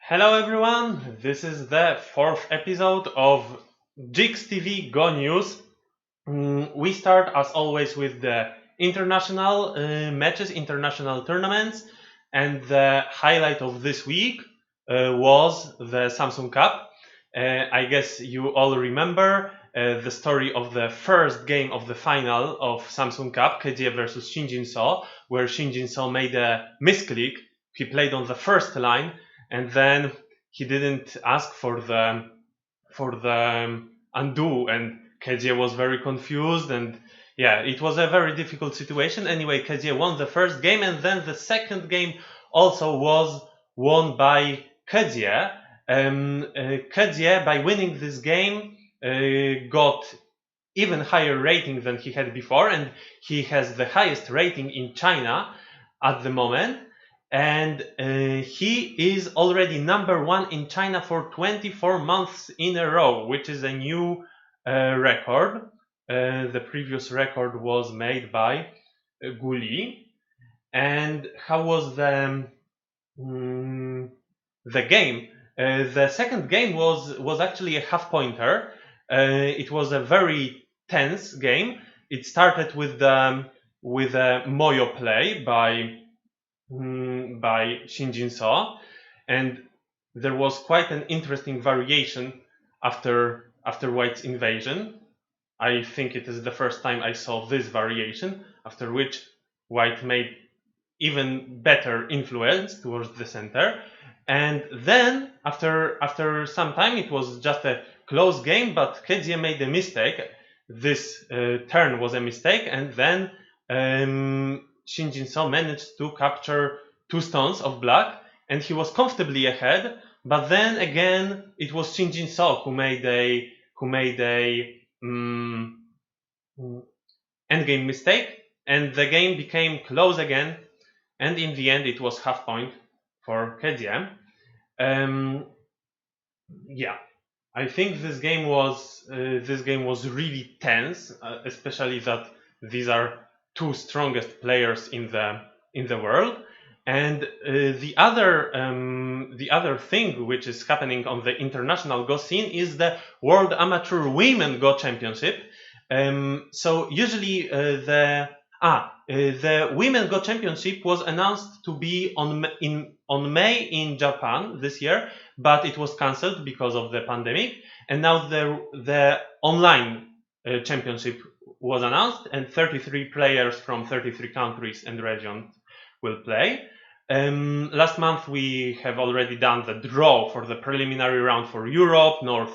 Hello everyone, this is the fourth episode of JIGS TV Go News. We start as always with the international matches, international tournaments, and the highlight of this week was the Samsung Cup. I guess you all remember the story of the first game of the final of Samsung Cup, KJ versus Shinjin So, where Shinjin So made a misclick. He played on the first line, and then he didn't ask for the undo, and KJ was very confused, and yeah, it was a very difficult situation. Anyway, KJ won the first game, and then the second game also was won by KJ. KJ, by winning this game, got even higher rating than he had before, and he has the highest rating in China at the moment. And he is already number one in China for 24 months in a row, which is a new record. The previous record was made by Guli. And how was the game? The second game was actually a half pointer. It was a very tense game. It started with a Moyo play by Shinjin So, and there was quite an interesting variation after White's invasion. I think it is the first time I saw this variation, after which White made even better influence towards the center. And then after some time, it was just a close game, but Kedzie made a mistake. This turn was a mistake, and then Shinjin So managed to capture 2 stones of black, and he was comfortably ahead. But then again, it was Shinjin So who made a endgame mistake, and the game became close again. And in the end, it was half point for Kedzie. Yeah, I think this game was really tense, especially that these are 2 strongest players in the world. And the other thing which is happening on the international Go scene is the World Amateur Women Go Championship. So usually the Women Go Championship was announced to be on May in Japan this year, but it was cancelled because of the pandemic. And now the online championship was announced, and 33 players from 33 countries and regions will play. Last month we have already done the draw for the preliminary round for Europe, North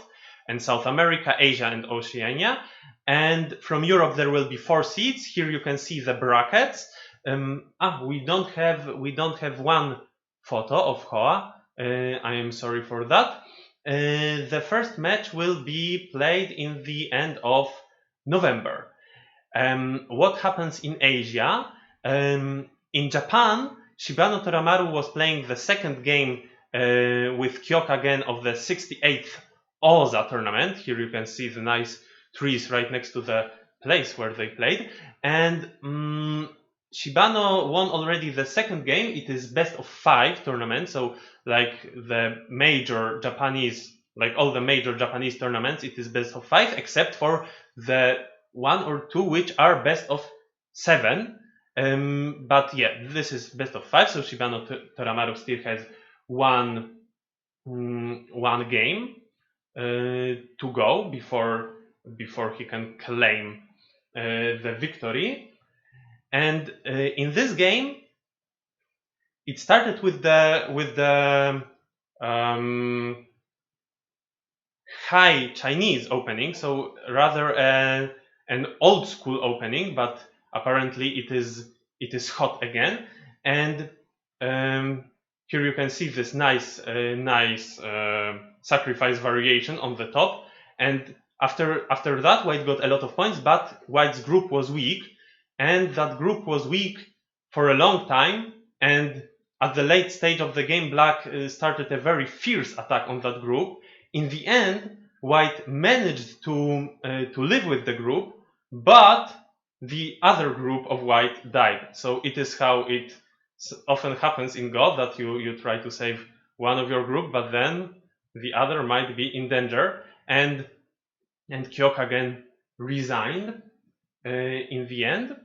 and South America, Asia and Oceania. And from Europe there will be 4 seats. Here you can see the brackets. We don't have one photo of Hoa. I am sorry for that. The first match will be played in the end of November. What happens in Asia? In Japan, Shibano Toromaru was playing the second game with Kyokagen of the 68th Oza tournament. Here you can see the nice trees right next to the place where they played. And Shibano won already the second game. It is best of 5 tournament, so like all the major Japanese tournaments, it is best of 5, except for the 1 or 2 which are best of 7. But yeah, this is best of 5, so Shibano Toromaru still has one game to go before he can claim the victory. And in this game, it started with the high Chinese opening, so rather an old school opening, but apparently it is hot again. And here you can see this nice sacrifice variation on the top. And after that, White got a lot of points, but White's group was weak, and that group was weak for a long time. And at the late stage of the game, Black started a very fierce attack on that group. In the end, White managed to live with the group, but the other group of White died. So it is how it often happens in Go, that you try to save one of your group, but then the other might be in danger, and Kyoka again resigned in the end.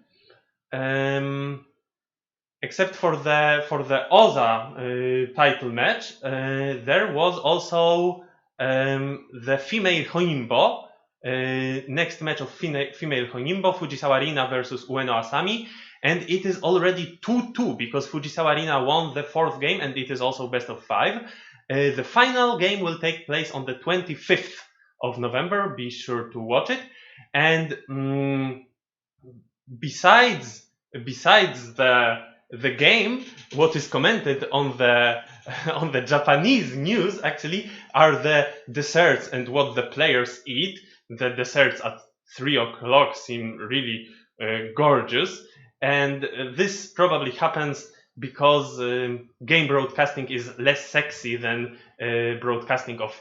Except for the Oza title match, there was also the Female Honinbo, next match of Female Honinbo, Fujisawa Rina versus Ueno Asami, and it is already 2-2 because Fujisawa Rina won the 4th game, and it is also best of 5. The final game will take place on the 25th of November. Be sure to watch it. And besides the game, what is commented on the Japanese news actually are the desserts and what the players eat. The desserts at 3 o'clock seem really gorgeous, and this probably happens because game broadcasting is less sexy than broadcasting of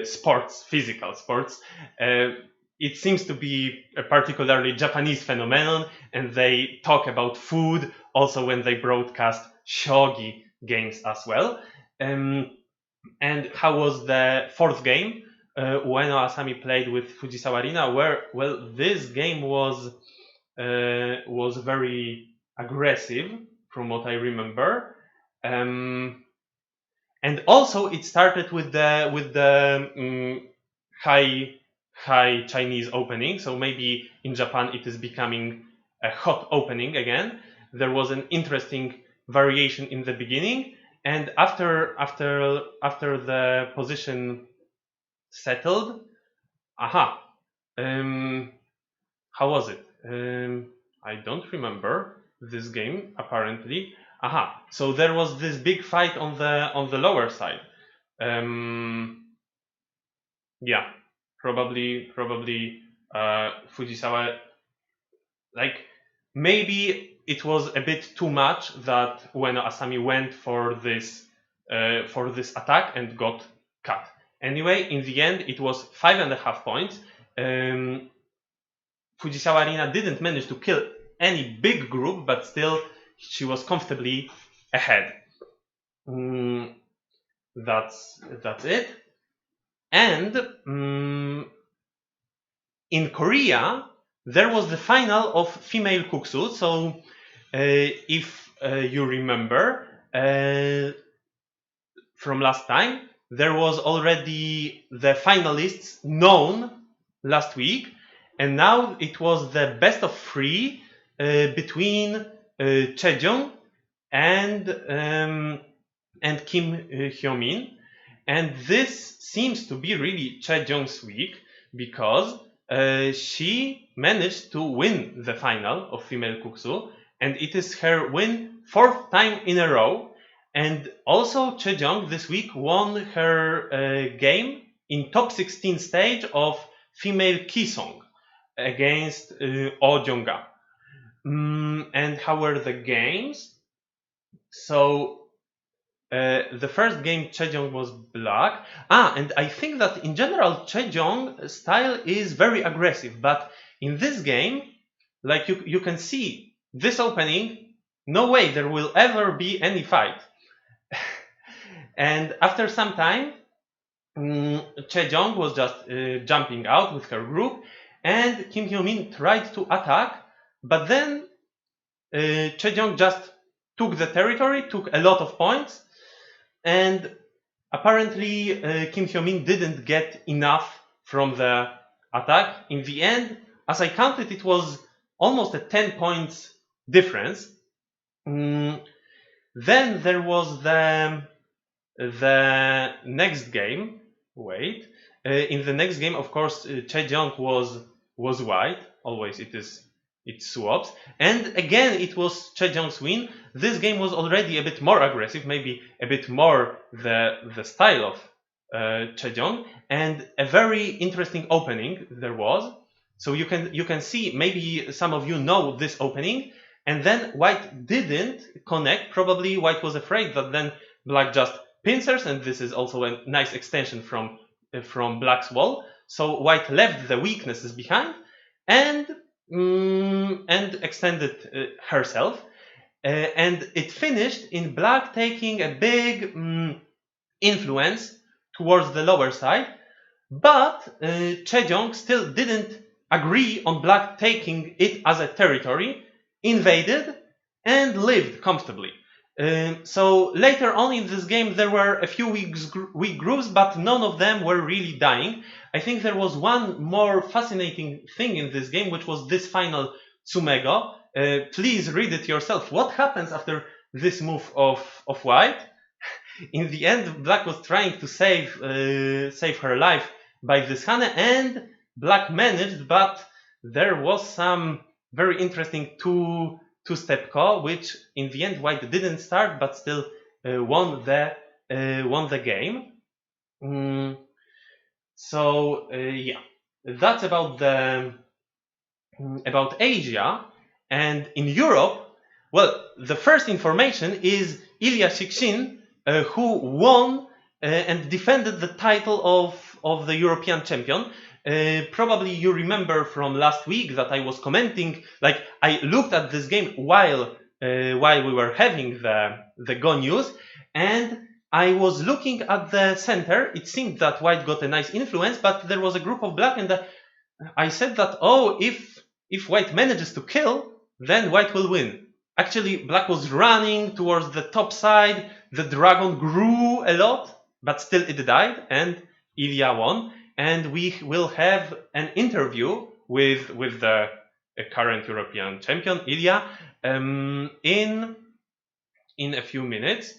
sports, physical sports. It seems to be a particularly Japanese phenomenon, and they talk about food also when they broadcast shogi games as well. And how was the 4th game? Ueno Asami played with Fujisawa Rina, well, this game was very aggressive from what I remember. And also it started with the high Chinese opening, so maybe in Japan it is becoming a hot opening again. There was an interesting variation in the beginning, and after the position settled, how was it? I don't remember this game apparently. So there was this big fight on the lower side. Yeah. Probably Fujisawa, like, maybe it was a bit too much that Ueno Asami went for this attack and got cut. Anyway, in the end, it was 5.5 points. Fujisawa Rina didn't manage to kill any big group, but still she was comfortably ahead. That's it. And in Korea, there was the final of Female Kuksu. So if you remember from last time, there was already the finalists known last week, and now it was the best of 3 between Jeong and Kim Hyo-min. And this seems to be really Jeong's week, because she managed to win the final of Female Kuksu, and it is her win 4th time in a row. And also Jeong this week won her game in top 16 stage of Female Kisong against Oh Jeonga. And how were the games? So the first game Jeong was black. And I think that in general Jeong's style is very aggressive, but in this game, like you can see this opening, no way there will ever be any fight. And after some time, Jeong was just jumping out with her group, and Kim Hyo-min tried to attack, but then Jeong just took the territory, took a lot of points, and apparently Kim Hyo-min didn't get enough from the attack. In the end, as I counted, it was almost a 10 points difference. Then there was the next game. In the next game, of course, Jeong was white. Always it swaps, and again it was Jeong's win. This game was already a bit more aggressive, maybe a bit more the style of Jeong, and a very interesting opening there was. So you can see, maybe some of you know this opening, and then white didn't connect. Probably white was afraid that then black just pincers, and this is also a nice extension from black's wall. So white left the weaknesses behind and extended herself, and it finished in black taking a big influence towards the lower side, but Jeong still didn't agree on Black taking it as a territory, invaded, and lived comfortably. So later on in this game there were a few weak groups, but none of them were really dying. I think there was one more fascinating thing in this game, which was this final Tsumego. Please read it yourself. What happens after this move of White? In the end, Black was trying to save her life by this Hane, and Black managed, but there was some very interesting two-step call, which in the end White didn't start, but still won the game. Yeah, that's about Asia. And in Europe, well, the first information is Ilya Shikshin, who won and defended the title of the European champion. Probably you remember from last week that I was commenting, like I looked at this game while we were having the Go news, and I was looking at the center. It seemed that White got a nice influence, but there was a group of Black, and I said that, oh, if White manages to kill, then White will win. Actually, Black was running towards the top side. The dragon grew a lot, but still it died, and Ilya won. And we will have an interview with the current European champion, Ilya, in a few minutes.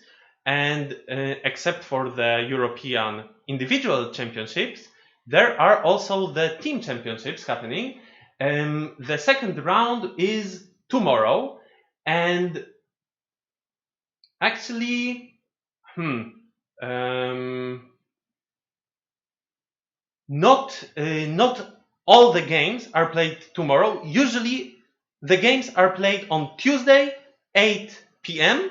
And except for the European individual championships, there are also the team championships happening. The second round is tomorrow, and actually, not all the games are played tomorrow. Usually, the games are played on Tuesday, 8 p.m.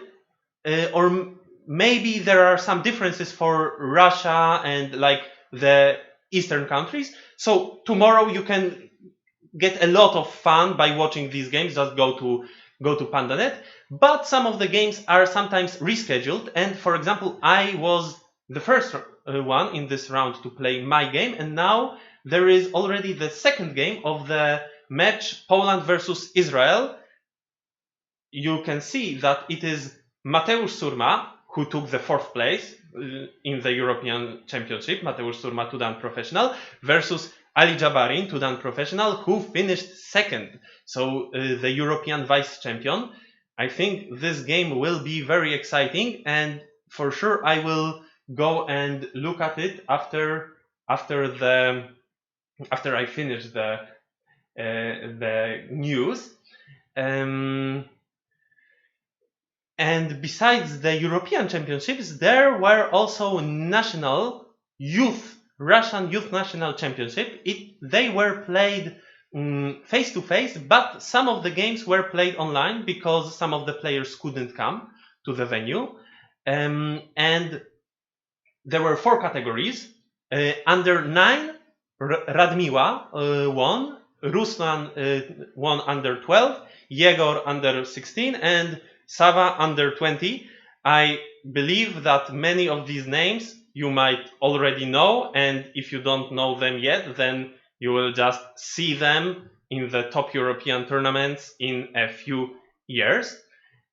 Or maybe there are some differences for Russia and like the Eastern countries. So tomorrow you can get a lot of fun by watching these games. Just go to PandaNet. But some of the games are sometimes rescheduled. And for example, I was the first one in this round to play my game, and now there is already the second game of the match Poland versus Israel. You can see that it is Mateusz Surma who took the fourth place in the European Championship, Mateusz Surma 2-dan professional, versus Ali Jabarin 2-dan professional, who finished second. So the European vice champion. I think this game will be very exciting, and for sure I will go and look at it after I finish the news. And besides the European Championships, there were also Russian Youth National Championship. They were played face to face, but some of the games were played online because some of the players couldn't come to the venue. And there were 4 categories. Under 9, Radmiła won, Ruslan won under 12, Yegor under 16, and Sava under 20. I believe that many of these names you might already know, and if you don't know them yet, then you will just see them in the top European tournaments in a few years.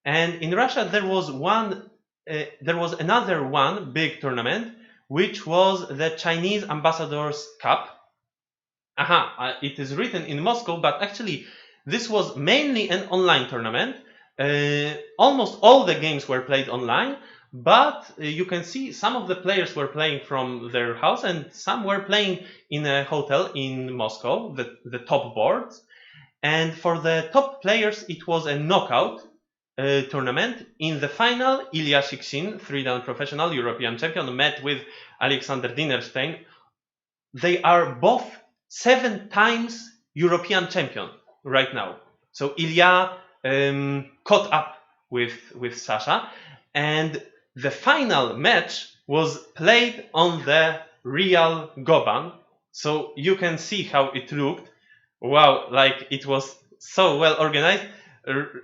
And in Russia there was another one big tournament, which was the Chinese Ambassadors Cup. It is written in Moscow, but actually this was mainly an online tournament. Almost all the games were played online, but you can see some of the players were playing from their house and some were playing in a hotel in Moscow, the top boards. And for the top players, it was a knockout tournament. In the final, Ilya Shikshin, 3-dan professional European champion, met with Alexander Dinerstein. They are both 7 times European champion right now. So Ilya caught up with Sasha, and the final match was played on the real Goban. So you can see how it looked. Wow, like it was so well organized.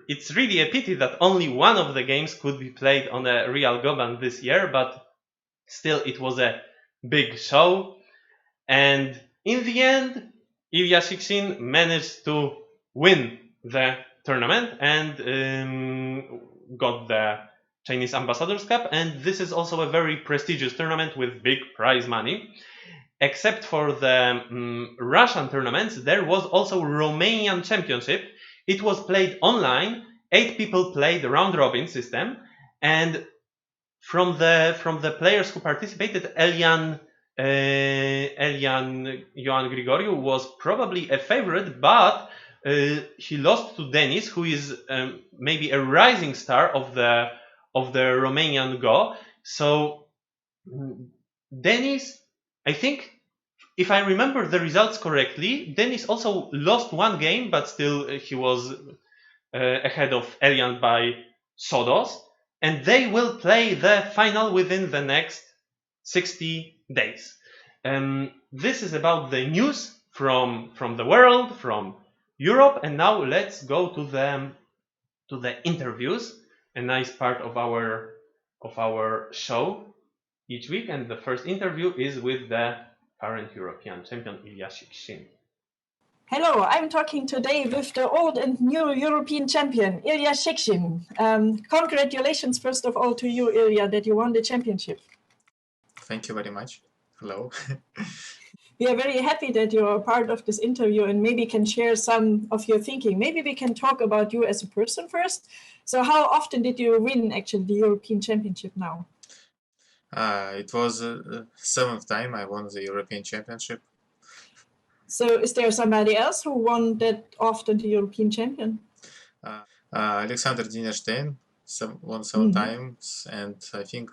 It's really a pity that only one of the games could be played on a real Goban this year, but Still, it was a big show, and in the end, Ilya Shikshin managed to win the tournament and got the Chinese Ambassadors Cup. And this is also a very prestigious tournament with big prize money. Except for the Russian tournaments, there was also Romanian Championship. It was played online. 8 people played the round robin system, and from the players who participated, Elian Ioan Grigoriu was probably a favorite, but he lost to Denis, who is maybe a rising star of the Romanian Go. So Denis, I think, if I remember the results correctly, Denis also lost one game, but still he was ahead of Elian by Sodos, and they will play the final within the next 60 days. This is about the news from the world, from Europe, and now let's go to the interviews, a nice part of our show each week. And the first interview is with the current European champion, Ilya Shikshin. Hello, I'm talking today with the old and new European champion, Ilya Shikshin. Congratulations, first of all, to you, Ilya, that you won the championship. Thank you very much. Hello. We are very happy that you are part of this interview and maybe can share some of your thinking. Maybe we can talk about you as a person first. So how often did you win actually the European Championship now? It was the 7th time I won the European Championship. So is there somebody else who won that often the European champion? Alexander Dinestein won 7 times, and I think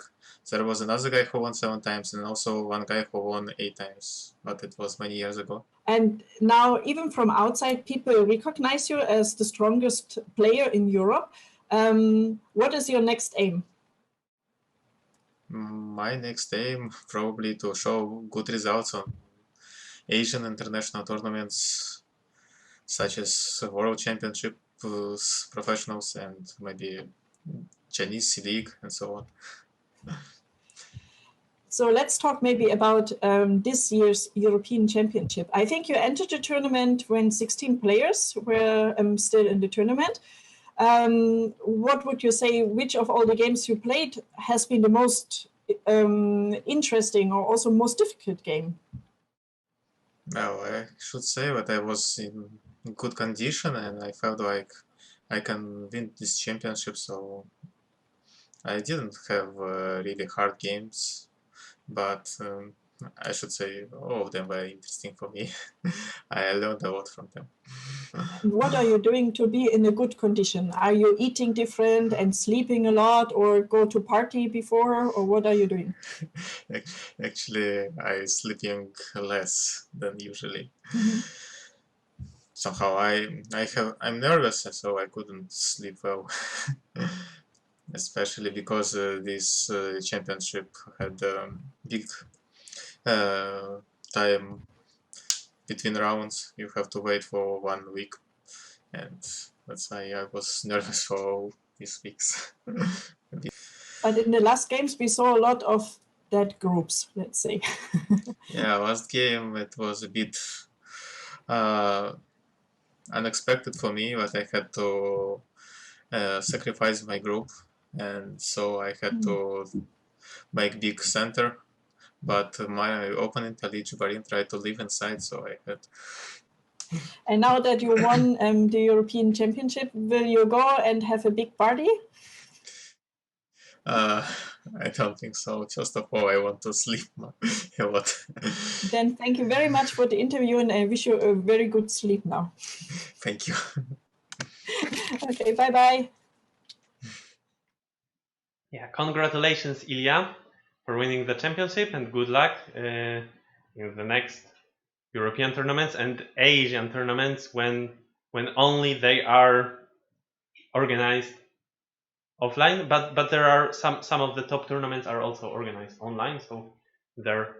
there was another guy who won 7 times, and also one guy who won 8 times, but it was many years ago. And now, even from outside, people recognize you as the strongest player in Europe. What is your next aim? My next aim probably to show good results on Asian international tournaments, such as World Championship, professionals, and maybe Chinese League and so on. So let's talk maybe about this year's European Championship. I think you entered the tournament when 16 players were still in the tournament. What would you say, which of all the games you played has been the most interesting or also most difficult game? Well, I should say that I was in good condition and I felt like I can win this championship, so I didn't have really hard games, but I should say all of them were interesting for me. I learned a lot from them. What are you doing to be in a good condition? Are you eating different and sleeping a lot, or go to party before, or what are you doing? Actually, I'm sleeping less than usually. Somehow I'm nervous, so I couldn't sleep well. Especially because this championship had big time between rounds. You have to wait for 1 week, and that's why I was nervous for all these weeks. But in the last games, we saw a lot of dead groups, let's say. Yeah, last game it was a bit unexpected for me, but I had to sacrifice my group, and so I had to make big center. But my opponent, Ali Jubarin, tried to live inside, so I had. And now that you won the European Championship, will you go and have a big party? I don't think so. First of all, I want to sleep a lot. Then thank you very much for the interview, and I wish you a very good sleep now. Thank you. Okay, bye-bye. Yeah, congratulations, Ilya, for winning the championship, and good luck in the next European tournaments and Asian tournaments when only they are organized offline. But there are some of the top tournaments are also organized online, so there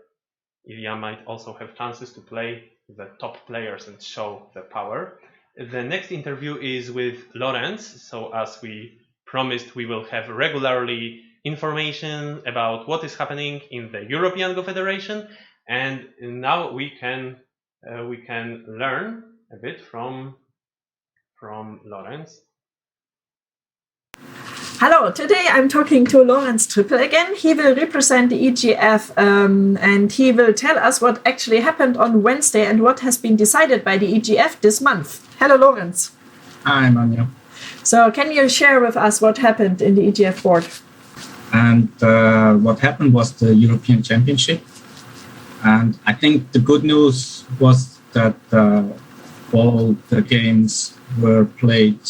Ilya might also have chances to play the top players and show the power. The next interview is with Lawrence. So as we promised, we will have regularly information about what is happening in the European Go Federation, and now we can learn a bit from Lawrence. Hello, today I'm talking to Lawrence Trippel again. He will represent the EGF and he will tell us what actually happened on Wednesday and what has been decided by the EGF this month. Hello, Lawrence. Hi, Manya. So can you share with us what happened in the EGF board? And what happened was the European Championship. And I think the good news was that all the games were played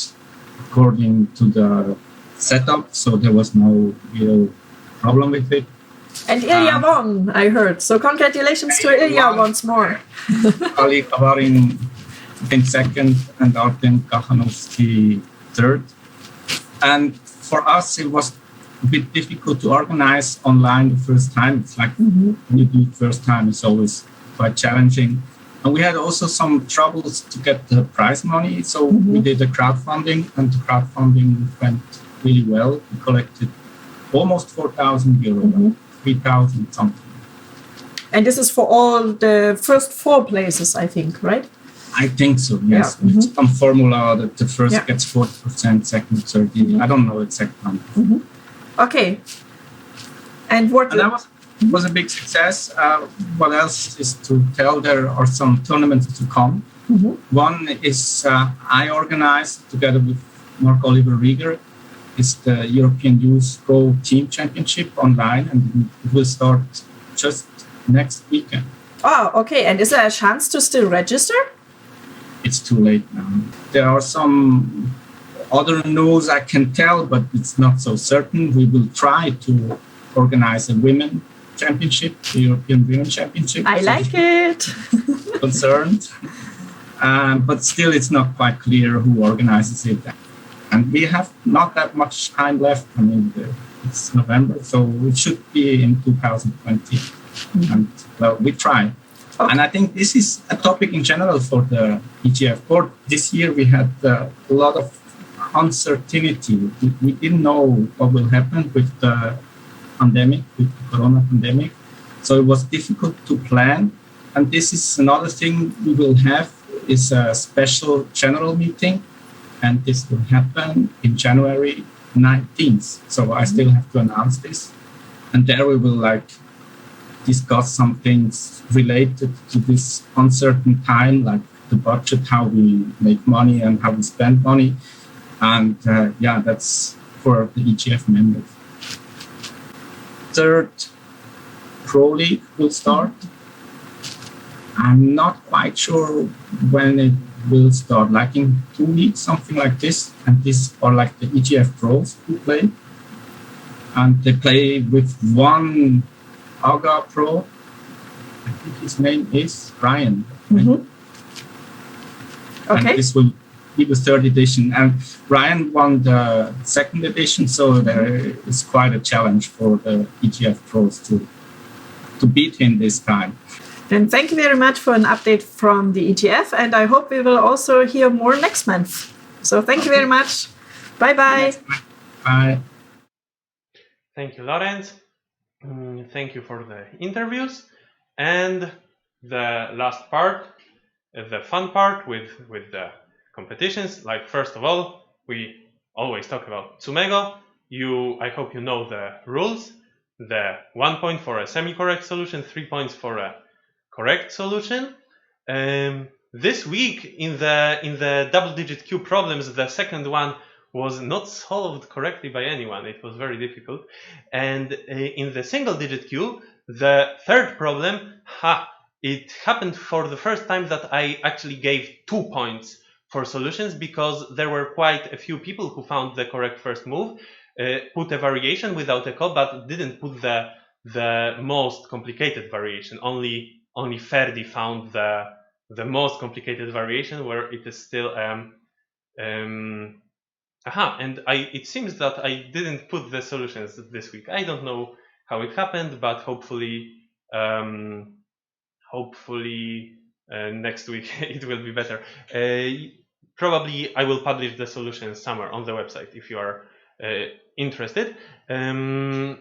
according to the setup, so there was no real problem with it. And Ilya won, I heard. So congratulations to Ilya once more. Ali Kavarin in second and Artem Kakhanovsky third. And for us, it was a bit difficult to organize online the first time. It's like when you do it first time, it's always quite challenging. And we had also some troubles to get the prize money. So we did a crowdfunding, and the crowdfunding went really well. We collected almost 4,000 euro, 3,000 something. And this is for all the first 4 places, I think, right? I think so, yes. Yeah. With some formula that the first gets 40%, second 30%. I don't know exact number. Okay. And what... And that was a big success. What else is to tell? There are some tournaments to come. One is I organized together with Mark Oliver Rieger. It's the European Youth Go Team Championship online, and it will start just next weekend. Oh, okay. And is there a chance to still register? It's too late now. There are some other news I can tell, but it's not so certain. We will try to organize a women championship, the European Women Championship. I like it. Concerned. But still, it's not quite clear who organizes it. And we have not that much time left. I mean, it's November, so it should be in 2020. And well, we try. Okay. And I think this is a topic in general for the EGF board. This year we had a lot of uncertainty. We didn't know what will happen with the pandemic, with the corona pandemic. So it was difficult to plan. And this is another thing we will have is a special general meeting. And this will happen in January 19th. So I still have to announce this. And there we will discuss some things related to this uncertain time, like the budget, how we make money and how we spend money. And that's for the EGF members. Third Pro League will start. I'm not quite sure when it will start, like in 2 weeks, something like this. And these are like the EGF pros who play. And they play with one AGA pro. I think his name is Ryan. Right? Okay. And this will be the 3rd edition. And Ryan won the 2nd edition, so there is quite a challenge for the EGF pros to beat him this time. Then thank you very much for an update from the EGF, and I hope we will also hear more next month. So thank you very much. Bye-bye. Bye. Thank you, Lawrence. Thank you for the interviews. And the last part, the fun part with the competitions. Like, first of all, we always talk about Tsumego. I hope you know the rules. The 1 point for a semi-correct solution, 3 points for a correct solution. This week in the double-digit Q problems, the second one was not solved correctly by anyone. It was very difficult. And in the single-digit Q, the third problem, it happened for the first time that I actually gave 2 points for solutions, because there were quite a few people who found the correct first move, put a variation without a call, but didn't put the most complicated variation. Only Ferdi found the most complicated variation, where it is still and it seems that I didn't put the solutions this week. I don't know how it happened, but hopefully next week it will be better. Probably I will publish the solutions somewhere on the website if you are interested. Dan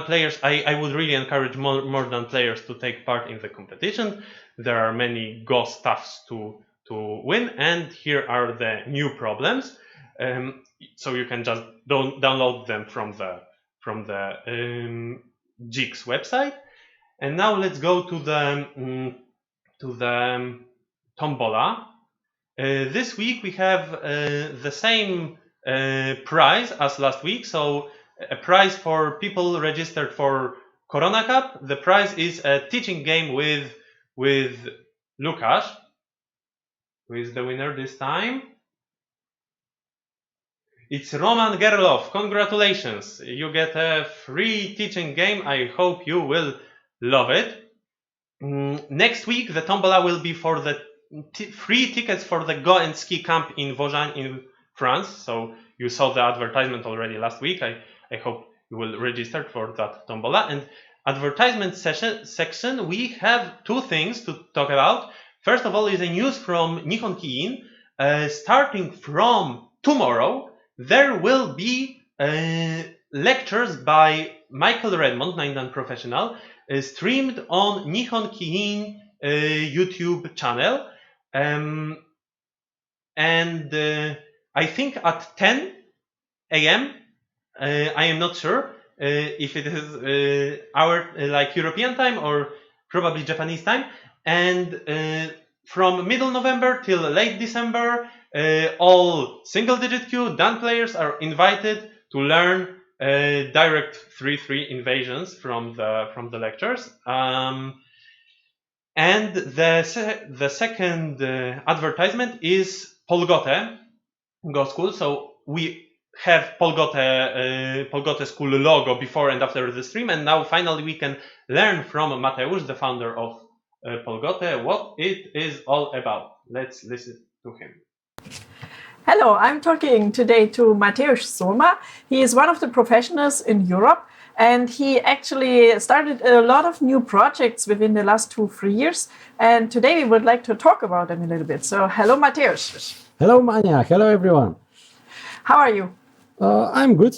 players, I would really encourage more Dan players to take part in the competition. There are many Go stuffs to win, and here are the new problems. So you can just download them from the JIGS website. And now let's go to the tombola. This week we have the same prize as last week. So a prize for people registered for Corona Cup. The prize is a teaching game with Lukasz. Who is the winner this time? It's Roman Gerloff. Congratulations! You get a free teaching game. I hope you will love it. Next week, the tombola will be for the free tickets for the Go and Ski camp in Vosges in France. So you saw the advertisement already last week. I hope you will register for that tombola. And advertisement section, we have two things to talk about. First of all is a news from Nihon Ki-in. Starting from tomorrow, there will be lectures by Michael Redmond, 9dan Professional, streamed on Nihon Ki-in YouTube channel. And I think at 10 a.m. I am not sure if it is our European time or probably Japanese time. And from middle November till late December, all single-digit queue Dan players are invited to learn direct 3-3 invasions from the lectures. And the second advertisement is Polgote Go School. So we have Polgote School logo before and after the stream, and now finally we can learn from Mateusz, the founder of Polgote, what it is all about. Let's listen to him. Hello, I'm talking today to Mateusz Soma. He is one of the professionals in Europe, and he actually started a lot of new projects within the last 2-3 years. And today we would like to talk about them a little bit. So hello, Mateusz. Hello, Mania. Hello, everyone. How are you? I'm good.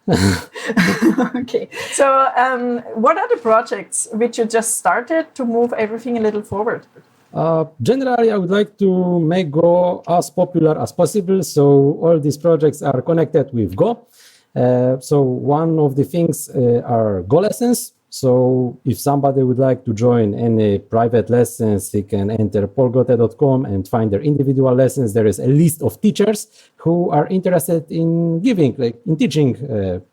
Okay. So what are the projects which you just started to move everything a little forward? Generally, I would like to make Go as popular as possible. So all these projects are connected with Go. So one of the things are Go lessons. So if somebody would like to join any private lessons, he can enter polgote.com and find their individual lessons. There is a list of teachers who are interested in teaching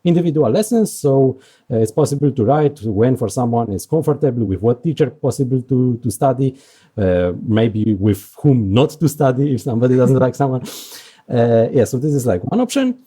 individual lessons. So it's possible to write when for someone is comfortable with what teacher possible to study, maybe with whom not to study if somebody doesn't like someone. So this is like one option.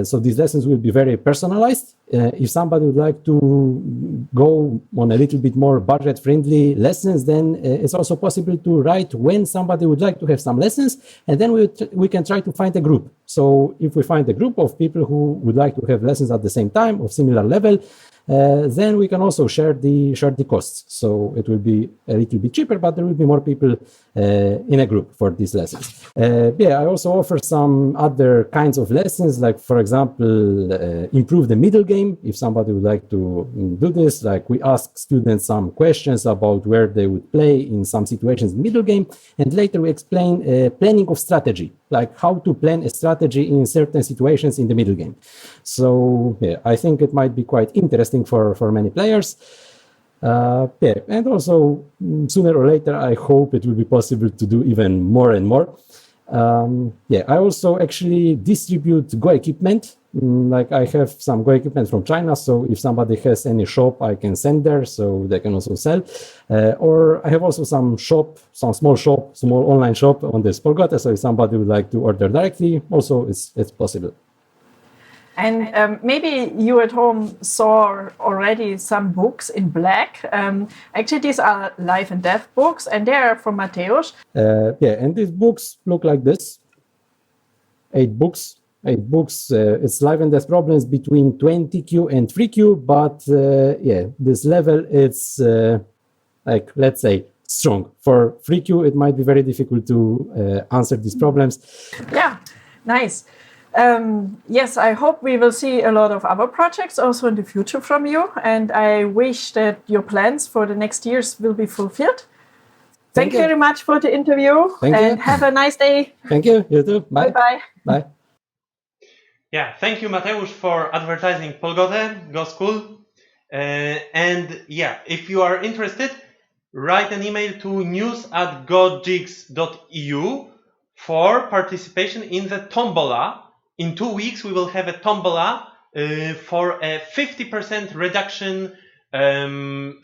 So these lessons will be very personalized. If somebody would like to go on a little bit more budget-friendly lessons, then it's also possible to write when somebody would like to have some lessons, and then we can try to find a group. So if we find a group of people who would like to have lessons at the same time of similar level, then we can also share the costs. So it will be a little bit cheaper, but there will be more people in a group for these lessons. I also offer some other kinds of lessons, like for example, improve the middle game. If somebody would like to do this, like we ask students some questions about where they would play in some situations in middle game, and later we explain planning of strategy, like how to plan a strategy in certain situations in the middle game. So I think it might be quite interesting for many players. And also sooner or later, I hope it will be possible to do even more and more. I also actually distribute Go equipment. Like I have some Go equipment from China, so if somebody has any shop, I can send there, so they can also sell. Or I have also some small online shop on this Polgote, so if somebody would like to order directly, also it's possible. And maybe you at home saw already some books in black. Actually, these are life and death books, and they are from Mateusz. And these books look like this. 8 books. It's life and death problems between 20Q and 3Q, but this level it's let's say strong. For 3Q, it might be very difficult to answer these problems. Yeah, nice. Yes, I hope we will see a lot of other projects also in the future from you. And I wish that your plans for the next years will be fulfilled. Thank you very much for the interview. Thank you. Have a nice day. Thank you. You too. Bye. Bye-bye. Bye. Yeah, thank you, Mateusz, for advertising Polgote Go School. And yeah, if you are interested, write an email to news@gojigs.eu for participation in the tombola. In 2 weeks, we will have a tombola for a 50% reduction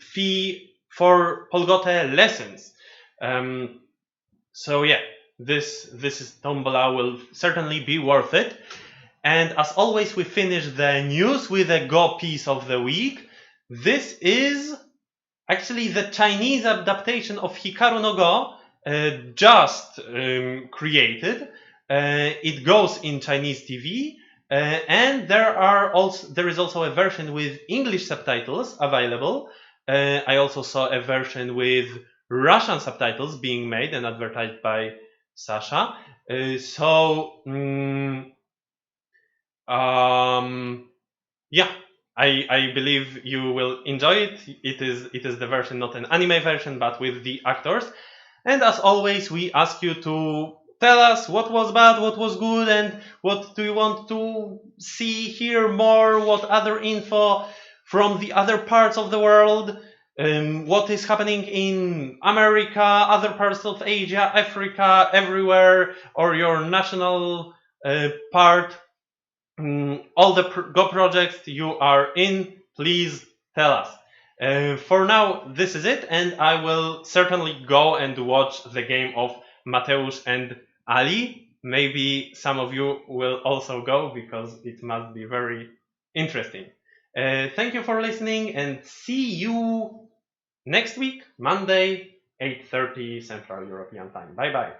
fee for Polgote lessons. So yeah, this tombola will certainly be worth it. And as always, we finish the news with a Go piece of the week. This is actually the Chinese adaptation of Hikaru no Go, just created. It goes in Chinese TV, and there is also a version with English subtitles available. I also saw a version with Russian subtitles being made and advertised by Sasha. Yeah, I believe you will enjoy it. It is the version, not an anime version, but with the actors. And as always, we ask you to tell us what was bad, what was good, and what do you want to see, hear more, what other info from the other parts of the world, what is happening in America, other parts of Asia, Africa, everywhere, or your national part. All the Go projects you are in, please tell us. For now, this is it, and I will certainly go and watch the game of Mateusz and Ali. Maybe some of you will also go, because it must be very interesting. Thank you for listening, and see you next week, Monday, 8:30 Central European Time. Bye bye.